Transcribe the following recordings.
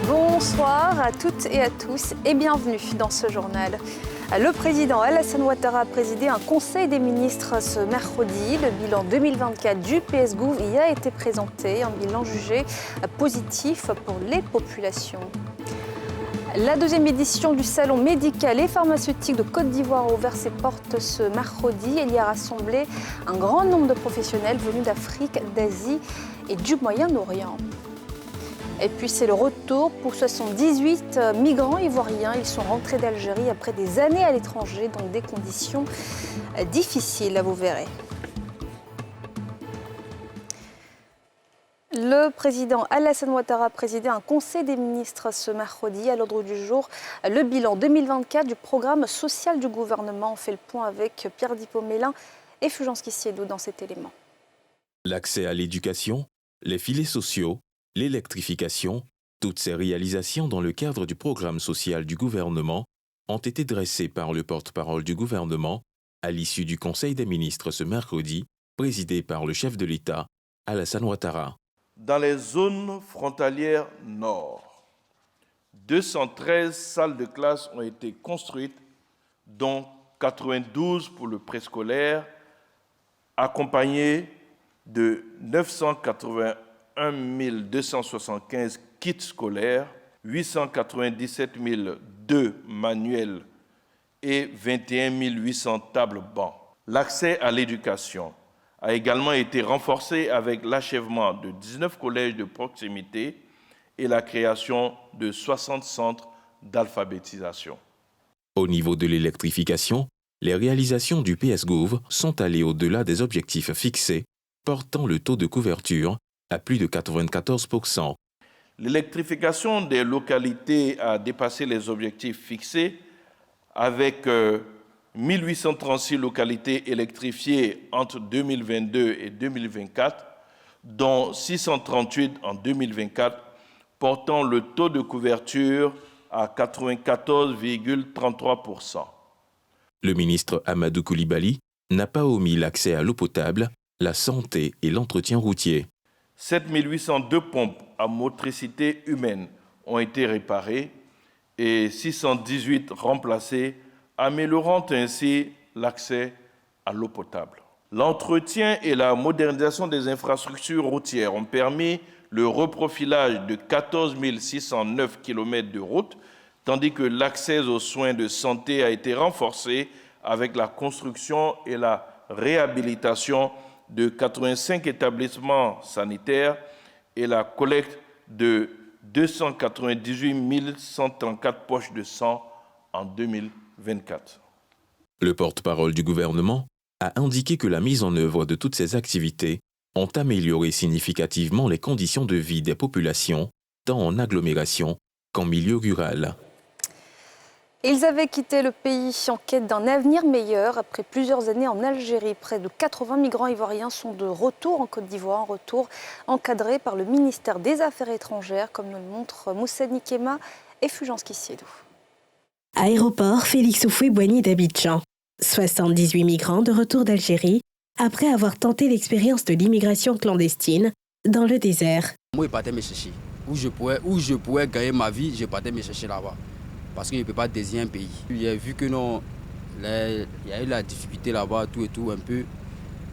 Bonsoir à toutes et à tous et bienvenue dans ce journal. Le président Alassane Ouattara a présidé un conseil des ministres ce mercredi. Le bilan 2024 du PS-Gouv y a été présenté, un bilan jugé positif pour les populations. La deuxième édition du salon médical et pharmaceutique de Côte d'Ivoire a ouvert ses portes ce mercredi. Elle y a rassemblé un grand nombre de professionnels venus d'Afrique, d'Asie et du Moyen-Orient. Et puis c'est le retour pour 78 migrants ivoiriens. Ils sont rentrés d'Algérie après des années à l'étranger dans des conditions difficiles, vous verrez. Le président Alassane Ouattara a présidé un conseil des ministres ce mercredi. À l'ordre du jour, le bilan 2024 du programme social du gouvernement. On fait le point avec Pierre Dipomélin et Fulgence Kissiedou dans cet élément. L'accès à l'éducation, les filets sociaux, l'électrification, toutes ces réalisations dans le cadre du programme social du gouvernement ont été dressées par le porte-parole du gouvernement à l'issue du Conseil des ministres ce mercredi, présidé par le chef de l'État, Alassane Ouattara. Dans les zones frontalières nord, 213 salles de classe ont été construites, dont 92 pour le préscolaire, accompagnées de 981 275 kits scolaires, 897 002 manuels et 21 800 tables bancs. L'accès à l'éducation a également été renforcé avec l'achèvement de 19 collèges de proximité et la création de 60 centres d'alphabétisation. Au niveau de l'électrification, les réalisations du PS-Gouv sont allées au-delà des objectifs fixés, portant le taux de couverture à plus de 94%. L'électrification des localités a dépassé les objectifs fixés avec 1836 localités électrifiées entre 2022 et 2024, dont 638 en 2024, portant le taux de couverture à 94,33%. Le ministre Amadou Koulibaly n'a pas omis l'accès à l'eau potable, la santé et l'entretien routier. 7 802 pompes à motricité humaine ont été réparées et 618 remplacées, améliorant ainsi l'accès à l'eau potable. L'entretien et la modernisation des infrastructures routières ont permis le reprofilage de 14 609 km de routes, tandis que l'accès aux soins de santé a été renforcé avec la construction et la réhabilitation de 85 établissements sanitaires et la collecte de 298 134 poches de sang en 2024. Le porte-parole du gouvernement a indiqué que la mise en œuvre de toutes ces activités ont amélioré significativement les conditions de vie des populations, tant en agglomération qu'en milieu rural. Ils avaient quitté le pays en quête d'un avenir meilleur. Après plusieurs années en Algérie, près de 80 migrants ivoiriens sont de retour en Côte d'Ivoire, un retour encadré par le ministère des Affaires étrangères, comme nous le montrent Moussa Nikema et Fulgence Kissiedou. Aéroport Félix Houphouët-Boigny d'Abidjan. 78 migrants de retour d'Algérie après avoir tenté l'expérience de l'immigration clandestine dans le désert. Moi, je partais me chercher. Où je pouvais gagner ma vie, je partais me chercher là-bas. Parce qu'il ne peut pas désigner un pays. J'ai vu que non, il y a eu la difficulté là-bas, tout et tout, un peu.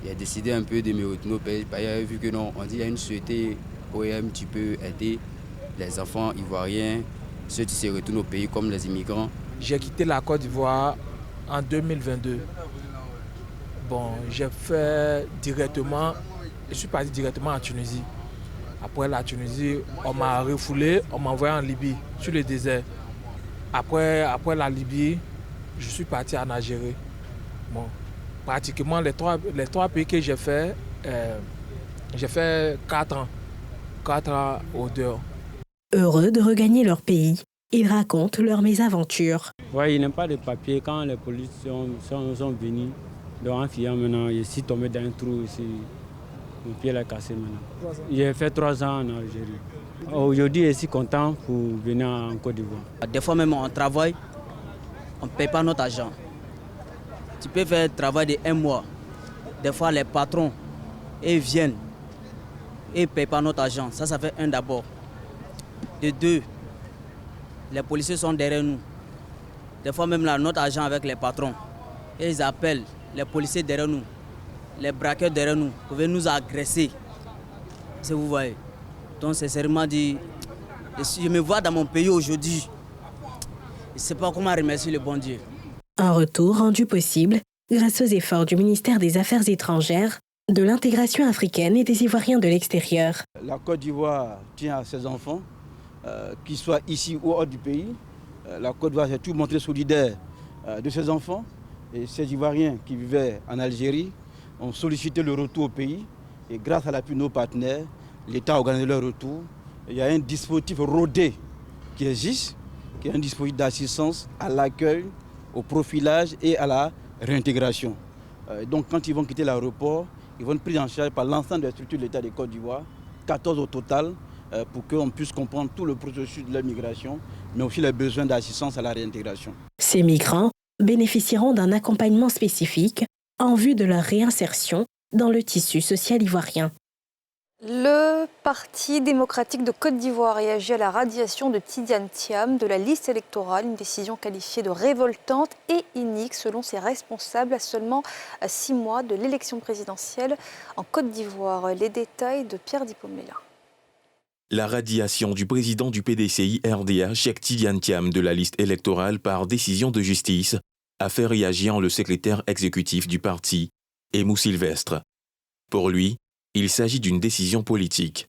J'ai décidé un peu de me retourner au pays. J'ai vu que non, on dit qu'il y a une société OEM qui peut aider les enfants ivoiriens, ceux qui se retournent au pays comme les immigrants. J'ai quitté la Côte d'Ivoire en 2022. Bon, je suis parti directement en Tunisie. Après la Tunisie, on m'a refoulé, on m'a envoyé en Libye, sur le désert. Après la Libye, je suis parti en Algérie. Bon, pratiquement les trois pays que j'ai fait 4 ans. 4 ans au dehors. Heureux de regagner leur pays, ils racontent leur mésaventure. Ouais, ils n'ont pas de papier. Quand les policiers sont venus, donc en fuyant maintenant, je suis tombé dans un trou ici. Mon pied est cassé maintenant. J'ai fait 3 ans en Algérie. Aujourd'hui, je suis content pour venir en Côte d'Ivoire. Des fois même, on travaille, on ne paye pas notre argent. Tu peux faire un travail de 1 mois. Des fois, les patrons, ils viennent et ne payent pas notre argent. Ça fait 1 d'abord. De 2, les policiers sont derrière nous. Des fois même là, notre agent avec les patrons, et ils appellent les policiers derrière nous, les braqueurs derrière nous, pour venir nous agresser. Si vous voyez. Donc c'est sérieusement dit, je me vois dans mon pays aujourd'hui. Je ne sais pas comment remercier le bon Dieu. Un retour rendu possible grâce aux efforts du ministère des Affaires étrangères, de l'intégration africaine et des Ivoiriens de l'extérieur. La Côte d'Ivoire tient à ses enfants, qu'ils soient ici ou hors du pays. La Côte d'Ivoire s'est tout montré solidaire de ses enfants. Et ces Ivoiriens qui vivaient en Algérie ont sollicité le retour au pays. Et grâce à l'appui de nos partenaires, l'État a organisé leur retour. Il y a un dispositif rodé qui existe, qui est un dispositif d'assistance à l'accueil, au profilage et à la réintégration. Donc quand ils vont quitter l'aéroport, ils vont être pris en charge par l'ensemble des structures de l'État de Côte d'Ivoire, 14 au total, pour qu'on puisse comprendre tout le processus de leur migration, mais aussi les besoins d'assistance à la réintégration. Ces migrants bénéficieront d'un accompagnement spécifique en vue de leur réinsertion dans le tissu social ivoirien. Le Parti démocratique de Côte d'Ivoire réagit à la radiation de Tidiane Thiam de la liste électorale, une décision qualifiée de révoltante et inique selon ses responsables à seulement 6 mois de l'élection présidentielle en Côte d'Ivoire. Les détails de Pierre Dipomela. La radiation du président du PDCI RDA, Cheikh Tidiane Thiam, de la liste électorale par décision de justice a fait réagir le secrétaire exécutif du parti, Aimou Sylvestre. Pour lui, il s'agit d'une décision politique.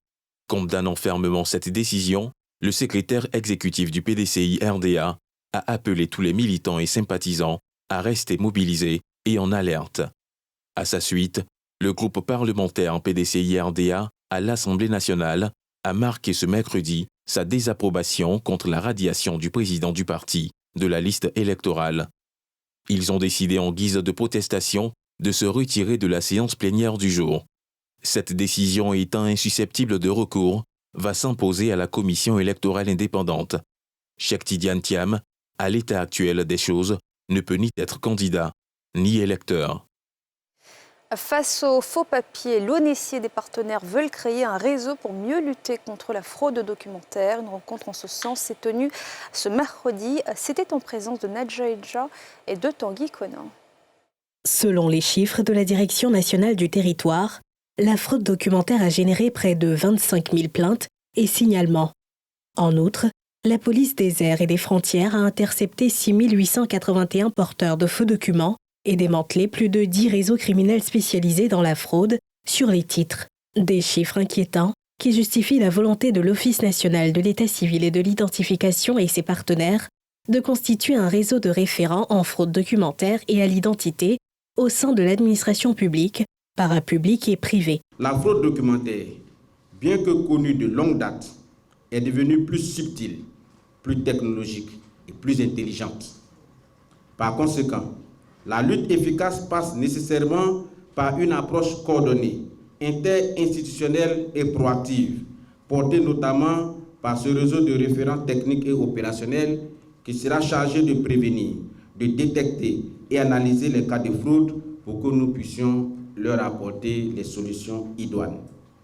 Condamnant fermement cette décision, le secrétaire exécutif du PDCI RDA a appelé tous les militants et sympathisants à rester mobilisés et en alerte. À sa suite, le groupe parlementaire PDCI RDA à l'Assemblée nationale a marqué ce mercredi sa désapprobation contre la radiation du président du parti de la liste électorale. Ils ont décidé en guise de protestation de se retirer de la séance plénière du jour. Cette décision étant insusceptible de recours, va s'imposer à la commission électorale indépendante. Cheikh Tidiane Thiam, à l'état actuel des choses, ne peut ni être candidat, ni électeur. Face aux faux papiers, l'ONESI et des partenaires veulent créer un réseau pour mieux lutter contre la fraude documentaire. Une rencontre en ce sens s'est tenue ce mercredi. C'était en présence de Nadja Edja et de Tanguy Conan. Selon les chiffres de la Direction nationale du territoire, la fraude documentaire a généré près de 25 000 plaintes et signalements. En outre, la police des airs et des frontières a intercepté 6 881 porteurs de faux documents et démantelé plus de 10 réseaux criminels spécialisés dans la fraude sur les titres. Des chiffres inquiétants qui justifient la volonté de l'Office national de l'état civil et de l'identification et ses partenaires de constituer un réseau de référents en fraude documentaire et à l'identité au sein de l'administration publique, parapublique et privée. La fraude documentaire, bien que connue de longue date, est devenue plus subtile, plus technologique et plus intelligente. Par conséquent, la lutte efficace passe nécessairement par une approche coordonnée, interinstitutionnelle et proactive, portée notamment par ce réseau de référents techniques et opérationnels qui sera chargé de prévenir, de détecter et analyser les cas de fraude pour que nous puissions leur apporter les solutions idoines.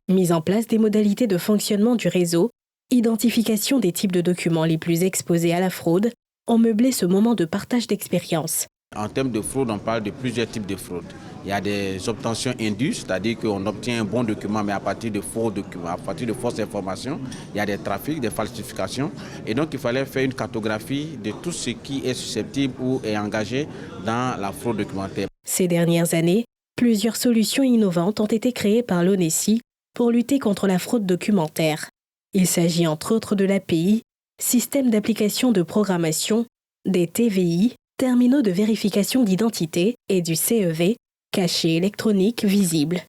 Mise en place des modalités de fonctionnement du réseau, identification des types de documents les plus exposés à la fraude, ont meublé ce moment de partage d'expérience. En termes de fraude, on parle de plusieurs types de fraude. Il y a des obtentions indues, c'est-à-dire qu'on obtient un bon document, mais à partir de faux documents, à partir de fausses informations. Il y a des trafics, des falsifications. Et donc, il fallait faire une cartographie de tout ce qui est susceptible ou est engagé dans la fraude documentaire. Ces dernières années, plusieurs solutions innovantes ont été créées par l'ONESI pour lutter contre la fraude documentaire. Il s'agit entre autres de l'API, système d'application de programmation, des TVI, terminaux de vérification d'identité et du CEV, cachet électronique visible.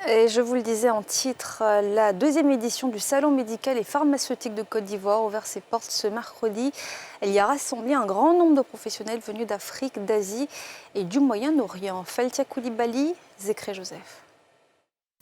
Et je vous le disais en titre, la deuxième édition du Salon médical et pharmaceutique de Côte d'Ivoire a ouvert ses portes ce mercredi. Elle y a rassemblé un grand nombre de professionnels venus d'Afrique, d'Asie et du Moyen-Orient. Faltia Koulibaly, Zécré Joseph.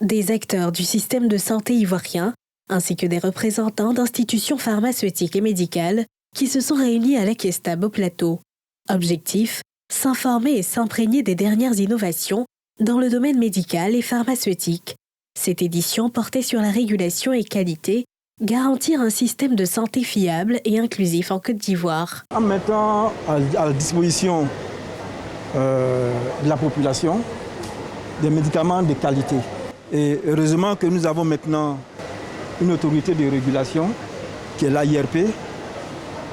Des acteurs du système de santé ivoirien, ainsi que des représentants d'institutions pharmaceutiques et médicales qui se sont réunis à l'Aquestab au plateau. Objectif, s'informer et s'imprégner des dernières innovations dans le domaine médical et pharmaceutique. Cette édition portait sur la régulation et qualité garantir un système de santé fiable et inclusif en Côte d'Ivoire. En mettant à la disposition de la population des médicaments de qualité. Et heureusement que nous avons maintenant une autorité de régulation qui est l'AIRP,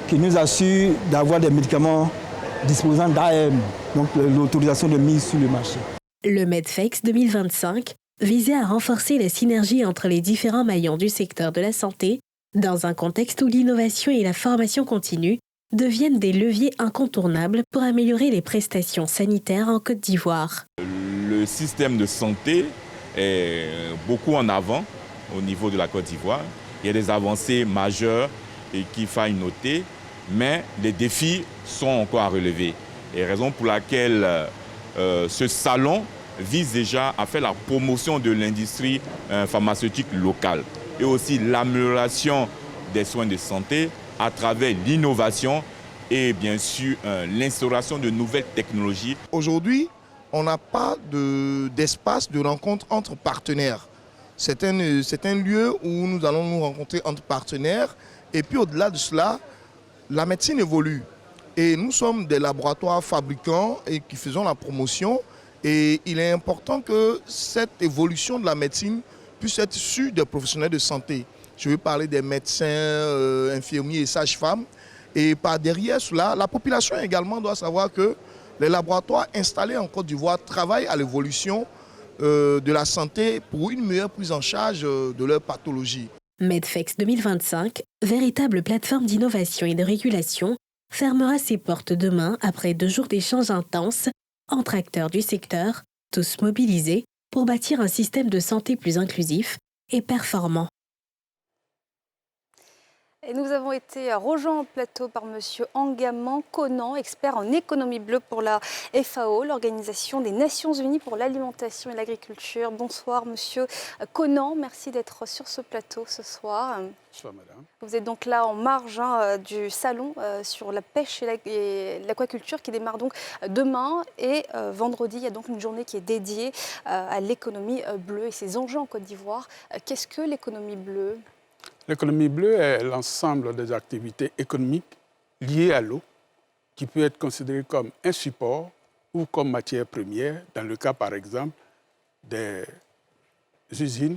qui nous assure d'avoir des médicaments disposant d'AM, donc l'autorisation de mise sur le marché. Le Medfex 2025 visait à renforcer la synergie entre les différents maillons du secteur de la santé dans un contexte où l'innovation et la formation continue deviennent des leviers incontournables pour améliorer les prestations sanitaires en Côte d'Ivoire. Le système de santé est beaucoup en avant au niveau de la Côte d'Ivoire. Il y a des avancées majeures et qu'il faille noter, mais les défis sont encore à relever. Et raison pour laquelle ce salon vise déjà à faire la promotion de l'industrie pharmaceutique locale et aussi l'amélioration des soins de santé à travers l'innovation et bien sûr l'instauration de nouvelles technologies. Aujourd'hui, on n'a pas d'espace de rencontre entre partenaires. C'est un lieu où nous allons nous rencontrer entre partenaires et puis au-delà de cela, la médecine évolue. Et nous sommes des laboratoires fabricants et qui faisons la promotion. Et il est important que cette évolution de la médecine puisse être issue des professionnels de santé. Je veux parler des médecins, infirmiers et sages-femmes. Et par derrière cela, la population également doit savoir que les laboratoires installés en Côte d'Ivoire travaillent à l'évolution de la santé pour une meilleure prise en charge de leurs pathologies. Medfex 2025, véritable plateforme d'innovation et de régulation, fermera ses portes demain après 2 jours d'échanges intenses entre acteurs du secteur, tous mobilisés pour bâtir un système de santé plus inclusif et performant. Et nous avons été rejoints en plateau par M. Angaman Conan, expert en économie bleue pour la FAO, l'Organisation des Nations Unies pour l'alimentation et l'agriculture. Bonsoir M. Conan, merci d'être sur ce plateau ce soir. Bonsoir madame. Vous êtes donc là en marge du salon sur la pêche et l'aquaculture qui démarre donc demain et vendredi. Il y a donc une journée qui est dédiée à l'économie bleue et ses enjeux en Côte d'Ivoire. Qu'est-ce que l'économie bleue ? L'économie bleue est l'ensemble des activités économiques liées à l'eau qui peut être considérée comme un support ou comme matière première, dans le cas par exemple des usines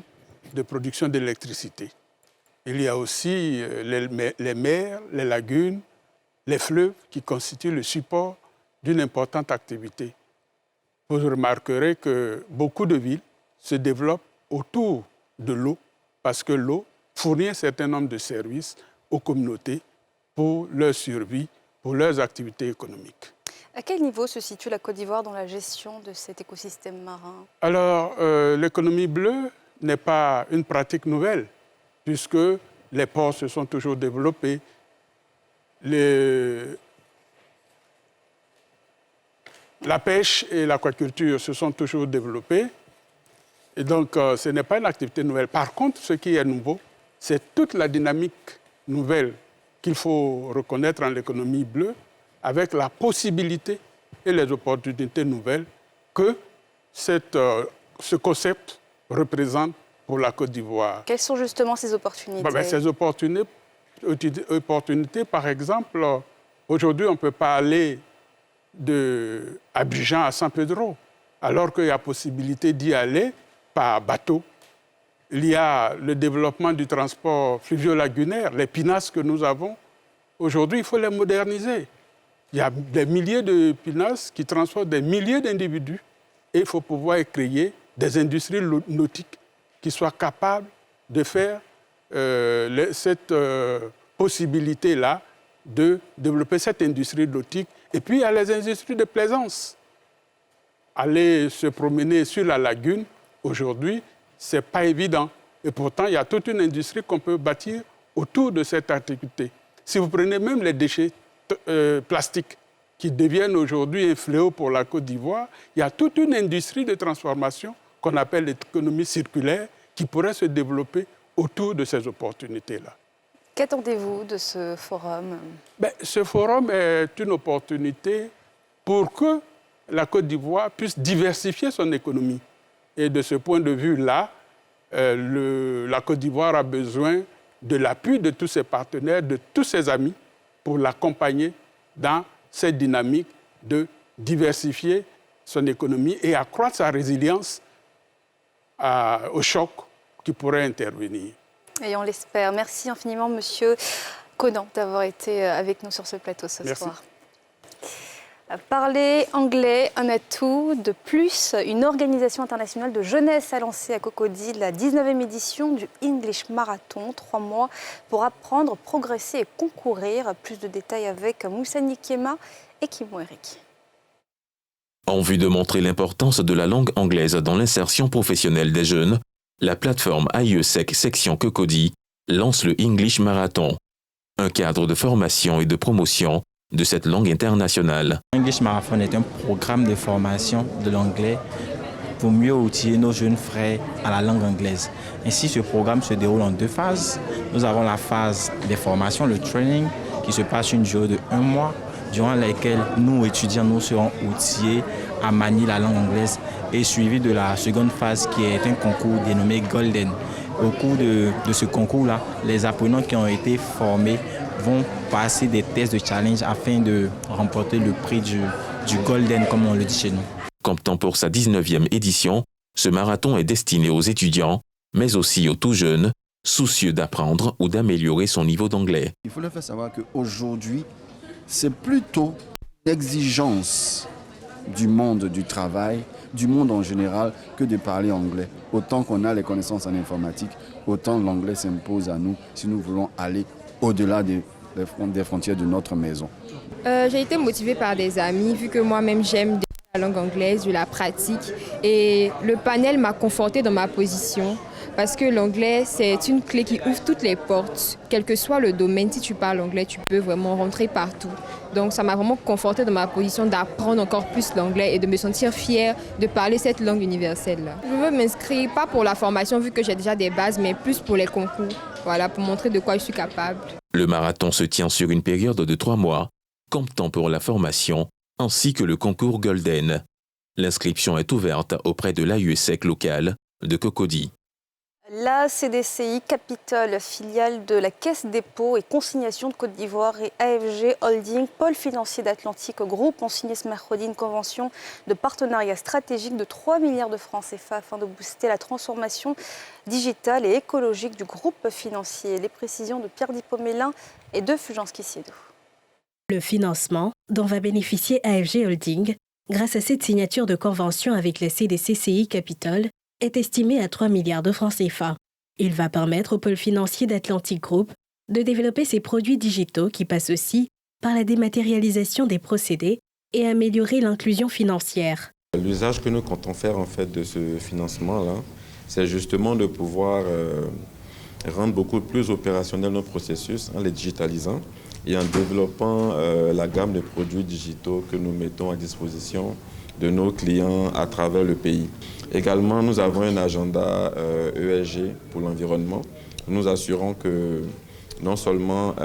de production d'électricité. Il y a aussi les mers, les lagunes, les fleuves qui constituent le support d'une importante activité. Vous remarquerez que beaucoup de villes se développent autour de l'eau parce que l'eau fournit un certain nombre de services aux communautés pour leur survie, pour leurs activités économiques. À quel niveau se situe la Côte d'Ivoire dans la gestion de cet écosystème marin ? Alors, l'économie bleue n'est pas une pratique nouvelle, puisque les ports se sont toujours développés, la pêche et l'aquaculture se sont toujours développés, et donc ce n'est pas une activité nouvelle. Par contre, ce qui est nouveau, c'est toute la dynamique nouvelle qu'il faut reconnaître en l'économie bleue, avec la possibilité et les opportunités nouvelles que ce concept représente pour la Côte d'Ivoire. Quelles sont justement ces opportunités ? Ces opportunités, par exemple, aujourd'hui, on ne peut pas aller d'Abidjan à San Pedro, alors qu'il y a possibilité d'y aller par bateau. Il y a le développement du transport fluvio-lagunaire, les pinasses que nous avons. Aujourd'hui, il faut les moderniser. Il y a des milliers de pinasses qui transportent des milliers d'individus et il faut pouvoir créer des industries nautiques qui soient capables de faire cette possibilité-là de développer cette industrie nautique. Et puis, il y a les industries de plaisance. Aller se promener sur la lagune, aujourd'hui, ce n'est pas évident. Et pourtant, il y a toute une industrie qu'on peut bâtir autour de cette activité. Si vous prenez même les déchets plastiques qui deviennent aujourd'hui un fléau pour la Côte d'Ivoire, il y a toute une industrie de transformation qu'on appelle l'économie circulaire qui pourrait se développer autour de ces opportunités-là. Qu'attendez-vous de ce forum ? Ce forum est une opportunité pour que la Côte d'Ivoire puisse diversifier son économie. Et de ce point de vue-là, la Côte d'Ivoire a besoin de l'appui de tous ses partenaires, de tous ses amis, pour l'accompagner dans cette dynamique de diversifier son économie et accroître sa résilience au choc qui pourrait intervenir. Et on l'espère. Merci infiniment, Monsieur Conan, d'avoir été avec nous sur ce plateau ce soir. Parler anglais, un atout de plus. Une organisation internationale de jeunesse a lancé à Cocody la 19e édition du English Marathon. 3 mois pour apprendre, progresser et concourir. Plus de détails avec Moussa Nikema et Kimmo Eric. En vue de montrer l'importance de la langue anglaise dans l'insertion professionnelle des jeunes, la plateforme AIESEC section Cocody lance le English Marathon, un cadre de formation et de promotion de cette langue internationale. English Marathon est un programme de formation de l'anglais pour mieux outiller nos jeunes frères à la langue anglaise. Ainsi, ce programme se déroule en 2 phases. Nous avons la phase des formations, le training, qui se passe une durée de 1 mois, durant laquelle nous, étudiants, nous serons outillés à manier la langue anglaise, et suivi de la seconde phase qui est un concours dénommé Golden. Au cours de ce concours-là, les apprenants qui ont été formés vont passer des tests de challenge afin de remporter le prix du Golden, comme on le dit chez nous. Comptant pour sa 19e édition, ce marathon est destiné aux étudiants, mais aussi aux tout jeunes, soucieux d'apprendre ou d'améliorer son niveau d'anglais. Il faut leur faire savoir qu'aujourd'hui, c'est plutôt l'exigence du monde du travail, du monde en général, que de parler anglais. Autant qu'on a les connaissances en informatique, autant l'anglais s'impose à nous si nous voulons aller au-delà des frontières de notre maison. J'ai été motivée par des amis, vu que moi-même j'aime la langue anglaise, je la pratique. Et le panel m'a confortée dans ma position, parce que l'anglais, c'est une clé qui ouvre toutes les portes. Quel que soit le domaine, si tu parles anglais, tu peux vraiment rentrer partout. Donc ça m'a vraiment confortée dans ma position d'apprendre encore plus l'anglais et de me sentir fière de parler cette langue universelle-là. Je veux m'inscrire, pas pour la formation, vu que j'ai déjà des bases, mais plus pour les concours. Voilà, pour montrer de quoi je suis capable. Le marathon se tient sur une période de 3 mois, comptant pour la formation, ainsi que le concours Golden. L'inscription est ouverte auprès de l'AIESEC locale de Cocody. La CDCI Capital, filiale de la Caisse dépôt et consignation de Côte d'Ivoire, et AFG Holding, pôle financier d'Atlantique Group, ont signé ce mercredi une convention de partenariat stratégique de 3 milliards de francs CFA afin de booster la transformation digitale et écologique du groupe financier. Les précisions de Pierre Dipomélin et de Fulgence Kissiedo. Le financement dont va bénéficier AFG Holding grâce à cette signature de convention avec la CDCI Capital est estimé à 3 milliards de francs CFA. Il va permettre au pôle financier d'Atlantic Group de développer ses produits digitaux qui passent aussi par la dématérialisation des procédés et améliorer l'inclusion financière. L'usage que nous comptons faire en fait de ce financement-là, c'est justement de pouvoir rendre beaucoup plus opérationnel nos processus en les digitalisant et en développant la gamme de produits digitaux que nous mettons à disposition de nos clients à travers le pays. Également, nous avons un agenda ESG pour l'environnement. Nous assurons que non seulement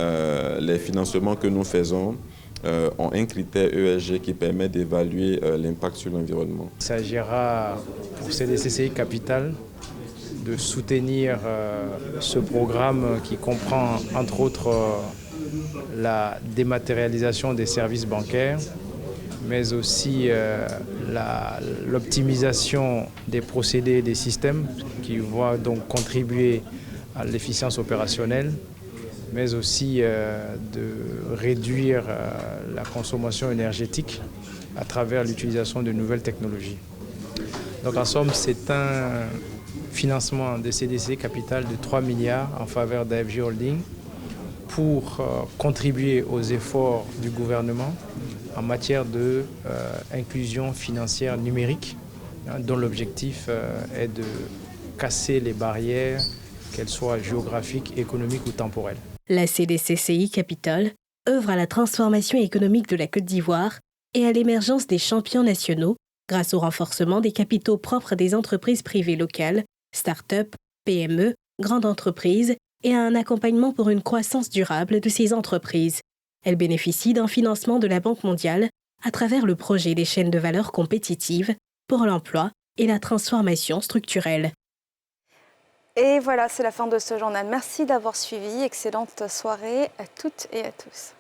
les financements que nous faisons ont un critère ESG qui permet d'évaluer l'impact sur l'environnement. Il s'agira pour CDCCI Capital de soutenir ce programme qui comprend entre autres la dématérialisation des services bancaires, mais aussi l'optimisation des procédés et des systèmes qui vont donc contribuer à l'efficience opérationnelle, mais aussi de réduire la consommation énergétique à travers l'utilisation de nouvelles technologies. Donc en somme, c'est un financement de CDC Capital de 3 milliards en faveur d'AFG Holding pour contribuer aux efforts du gouvernement en matière d'inclusion financière numérique, dont l'objectif est de casser les barrières, qu'elles soient géographiques, économiques ou temporelles. La CDCCI Capital œuvre à la transformation économique de la Côte d'Ivoire et à l'émergence des champions nationaux grâce au renforcement des capitaux propres des entreprises privées locales, start-up, PME, grandes entreprises et à un accompagnement pour une croissance durable de ces entreprises. Elle bénéficie d'un financement de la Banque mondiale à travers le projet des chaînes de valeur compétitives pour l'emploi et la transformation structurelle. Et voilà, c'est la fin de ce journal. Merci d'avoir suivi. Excellente soirée à toutes et à tous.